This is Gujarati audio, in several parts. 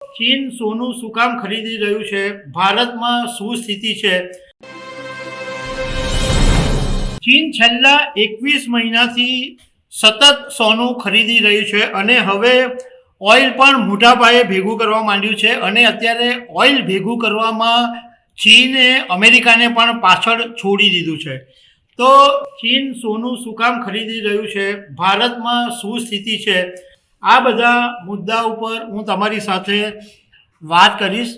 ચીન સોનું શું કામ ખરીદી રહ્યું છે? ભારતમાં શું સ્થિતિ છે? ચીન છેલ્લા 21 મહિનાથી સતત સોનું ખરીદી રહ્યું છે અને હવે ઓઇલ પણ મોટા પાયે ભેગું કરવા માંડ્યું છે અને અત્યારે ઓઇલ ભેગું કરવામાં ચીને અમેરિકાને પણ પાછળ છોડી દીધું છે. તો ચીન સોનું શું કામ ખરીદી રહ્યું છે? ભારતમાં શું સ્થિતિ છે? આ બધા મુદ્દા ઉપર હું તમારી સાથે વાત કરીશ.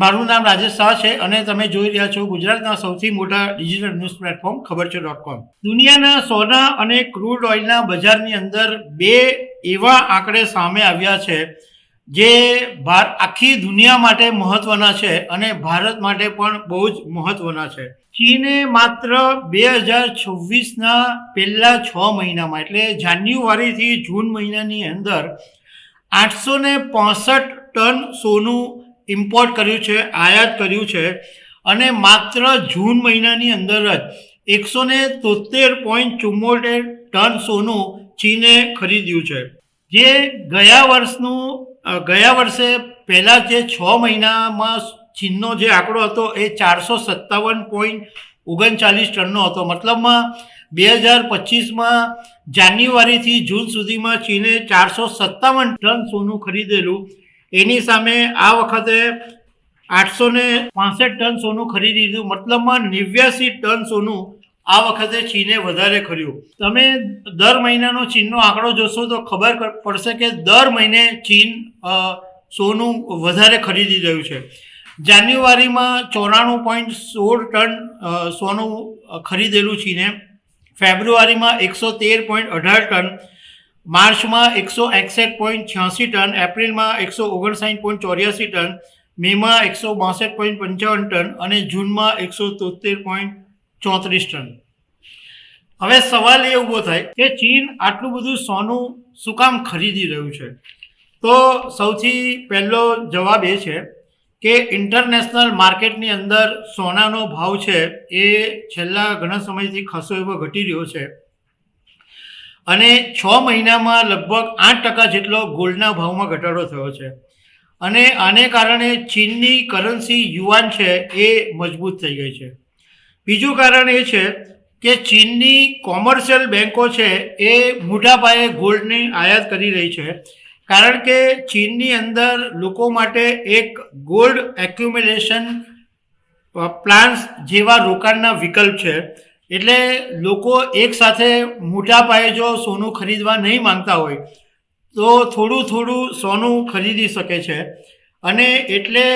મારું નામ રાજેશ શાહ છે અને તમે જોઈ રહ્યા છો ગુજરાતના સૌથી મોટા ડિજિટલ ન્યૂઝ પ્લેટફોર્મ ખબરછે.com. દુનિયાના સોના અને ક્રૂડ ઓઇલના બજારની અંદર બે એવા આંકડે સામે આવ્યા છે જે આખી દુનિયા માટે મહત્વના છે અને ભારત માટે પણ બહુ જ મહત્વના છે. ચીને માત્ર 2026ના પહેલા 6 મહિનામાં એટલે જાન્યુઆરીથી જૂન મહિનાની અંદર 865 ટન સોનું ઇમ્પોર્ટ કર્યું છે, આયાત કર્યું છે અને માત્ર જૂન મહિનાની અંદર જ 173.74 ટન સોનું ચીને ખરીદ્યું છે. જે ગયા વર્ષે પહેલાં જે 6 મહિનામાં ચીનનો જે આંકડો હતો એ 457.39 ટનનો હતો. મતલબમાં 2025માં જાન્યુઆરીથી જૂન સુધીમાં ચીને 457 ટન સોનું ખરીદેલું. એની સામે આ વખતે 865 ટન સોનું ખરીદી દીધું. મતલબમાં 89 ટન સોનું આ વખતે ચીને વધારે ખરીદ્યું. તમે દર મહિનાનો ચીનનો આંકડો જોશો તો ખબર પડશે કે દર મહિને ચીન સોનું વધારે ખરીદી રહ્યું છે. જાન્યુઆરીમાં 94.16 ટન સોનું ખરીદેલું ચીને, ફેબ્રુઆરીમાં 113.18 ટન, માર્ચમાં 161.86 ટન, એપ્રિલમાં 159.84 ટન, મેમાં 162.55 ટન અને જૂનમાં 173.34 ટન. હવે સવાલ એ ઊભો થાય કે ચીન આટલું બધું સોનું શું કામ ખરીદી રહ્યું છે? તો સૌથી પહેલો જવાબ એ છે કે ઇન્ટરનેશનલ માર્કેટની અંદર સોનાનો ભાવ છે એ છેલ્લા ઘણા સમયથી ખાસો એવો ઘટી રહ્યો છે અને 6 મહિનામાં લગભગ 8% જેટલો ગોલ્ડના ભાવમાં ઘટાડો થયો છે અને આને કારણે ચીનની કરન્સી યુઆન છે એ મજબૂત થઈ ગઈ છે. બીજું કારણ એ છે કે ચીનની કોમર્શિયલ બેન્કો છે એ મોટા પાયે ગોલ્ડની આયાત કરી રહી છે કારણ કે ચીનની અંદર લોકો માટે એક ગોલ્ડ એક્યુમ્યુલેશન પ્લાન્સ જેવા રોકાણના વિકલ્પ છે. એટલે લોકો એક સાથે મોટા પાયે જો સોનું ખરીદવા નહીં માંગતા હોય તો થોડું સોનું ખરીદી શકે છે અને એટલે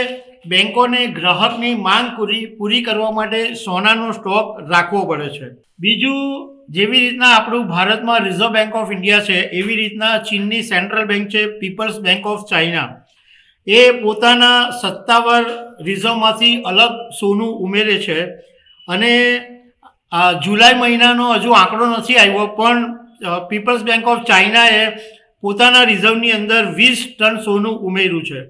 બેન્કોને ગ્રાહકની માંગ પૂરી કરવા માટે સોનાનો સ્ટોક રાખવો પડે છે. બીજું, જેવી રીતના આપણું ભારતમાં રિઝર્વ બેન્ક ઓફ ઇન્ડિયા છે એવી રીતના ચીનની સેન્ટ્રલ બેન્ક છે પીપલ્સ બેન્ક ઓફ ચાઇના, એ પોતાના સત્તાવાર રિઝર્વમાંથી અલગ સોનું ઉમેરે છે અને જુલાઈ મહિનાનો હજુ આંકડો નથી આવ્યો પણ પીપલ્સ બેન્ક ઓફ ચાઇનાએ પોતાના રિઝર્વની અંદર 20 ટન સોનું ઉમેર્યું છે.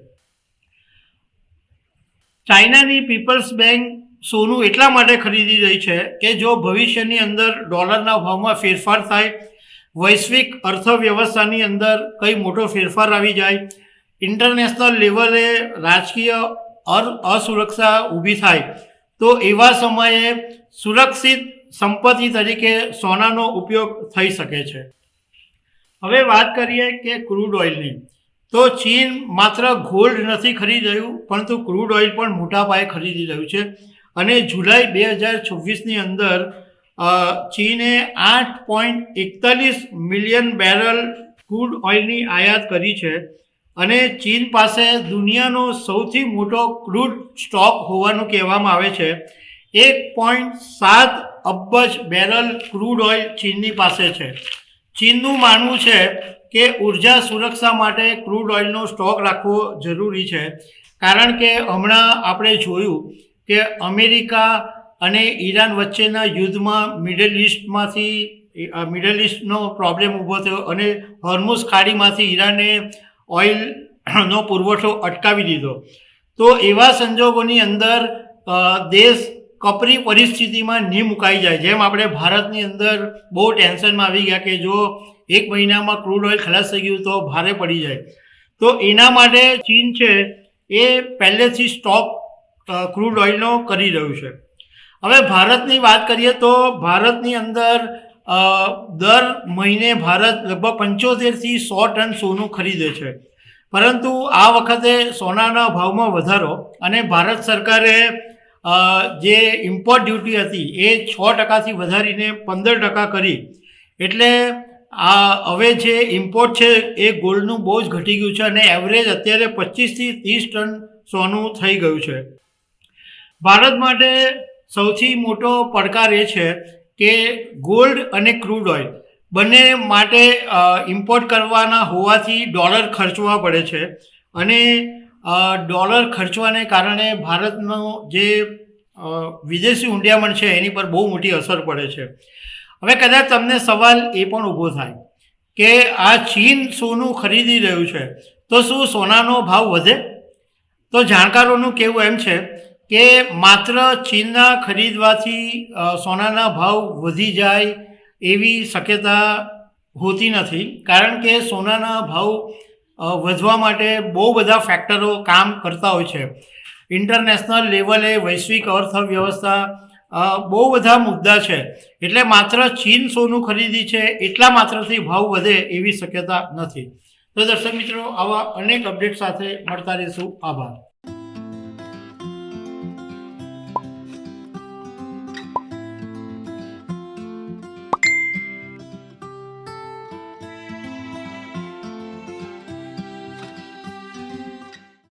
ચાઇનાની પીપલ્સ બેન્ક સોનું એટલા માટે ખરીદી રહી છે કે જો ભવિષ્યની અંદર ડોલરના ભાવમાં ફેરફાર થાય, વૈશ્વિક અર્થવ્યવસ્થાની અંદર કંઈ મોટો ફેરફાર આવી જાય, ઇન્ટરનેશનલ લેવલે રાજકીય અસુરક્ષા ઊભી થાય તો એવા સમયે સુરક્ષિત સંપત્તિ તરીકે સોનાનો ઉપયોગ થઈ શકે છે. હવે વાત કરીએ કે ક્રૂડ ઓઇલની. તો ચીન માત્ર ગોલ્ડ નથી ખરીદી રહ્યું પરંતુ ક્રૂડ ઓઇલ પણ મોટા પાયે ખરીદી રહ્યું છે અને જુલાઈ 2026ની અંદર ચીને 8.41 મિલિયન બેરલ ક્રૂડ ઓઇલની આયાત કરી છે અને ચીન પાસે દુનિયાનો સૌથી મોટો ક્રૂડ સ્ટોક હોવાનું કહેવામાં આવે છે. 1.7 અબજ બેરલ ક્રૂડ ઓઇલ ચીનની પાસે છે. ચીનનું માનવું છે કે ઉર્જા સુરક્ષા માટે ક્રૂડ ઓઇલનો સ્ટોક રાખવો જરૂરી છે કારણ કે હમણાં આપણે જોયું કે અમેરિકા અને ઈરાન વચ્ચેના યુદ્ધમાં મિડલ ઇસ્ટનો પ્રોબ્લેમ ઊભો થયો અને હોર્મુઝ ખાડીમાંથી ઈરાને ઓઇલનો પુરવઠો અટકાવી દીધો. તો એવા સંજોગોની અંદર દેશ કપરી પરિસ્થિતિમાં નહીં મુકાઈ જાય. જેમ આપણે ભારતની અંદર બહુ ટેન્શનમાં આવી ગયા કે જો 1 મહિનામાં ક્રૂડ ઓઇલ ખલાસ થઈ ગયું તો ભારે પડી જાય. તો એના માટે ચીન છે એ પહેલેથી સ્ટોક ક્રૂડ ઓઇલનો કરી રહ્યું છે. હવે ભારતની વાત કરીએ તો ભારતની અંદર દર મહિને ભારત લગભગ 75થી 100 ટન સોનું ખરીદે છે. પરંતુ આ વખતે સોનાના ભાવમાં વધારો અને ભારત સરકારે જે ઇમ્પોર્ટ ડ્યુટી હતી એ 6% વધારીને 15% કરી, એટલે હવે જે ઇમ્પોર્ટ છે એ ગોલ્ડનું બહુ જ ઘટી ગયું છે અને એવરેજ અત્યારે 25થી 30 ટન સોનું થઈ ગયું છે. ભારત માટે સૌથી મોટો પડકાર એ છે કે ગોલ્ડ અને ક્રૂડ ઓઇલ બંને માટે ઇમ્પોર્ટ કરવાના હોવાથી ડોલર ખર્ચવા પડે છે અને ડોલર ખર્ચવાને કારણે ભારતનો જે વિદેશી ઊંડિયામણ છે એની પર બહુ મોટી અસર પડે છે. હવે કદાચ તમને સવાલ એ પણ ઊભો થાય કે આ ચીન સોનું ખરીદી રહ્યું છે તો શું સોનાનો ભાવ વધે? તો જાણકારોનું કહેવું એમ છે કે માત્ર ચીનના ખરીદવાથી સોનાના ભાવ વધી જાય એવી શક્યતા હોતી નથી, કારણ કે સોનાના ભાવ વધવા માટે બહુ બધા ફેક્ટરો કામ કરતા હોય છે. ઇન્ટરનેશનલ લેવલે વૈશ્વિક અર્થવ્યવસ્થા બહુ બધા મુદ્દા છે, એટલે માત્ર ચીન સોનું ખરીદી છે એટલા માત્રથી ભાવ વધે એવી શક્યતા નથી. તો દર્શક મિત્રો, આવા અનેક અપડેટ સાથે મળતા રહીશું. આભાર.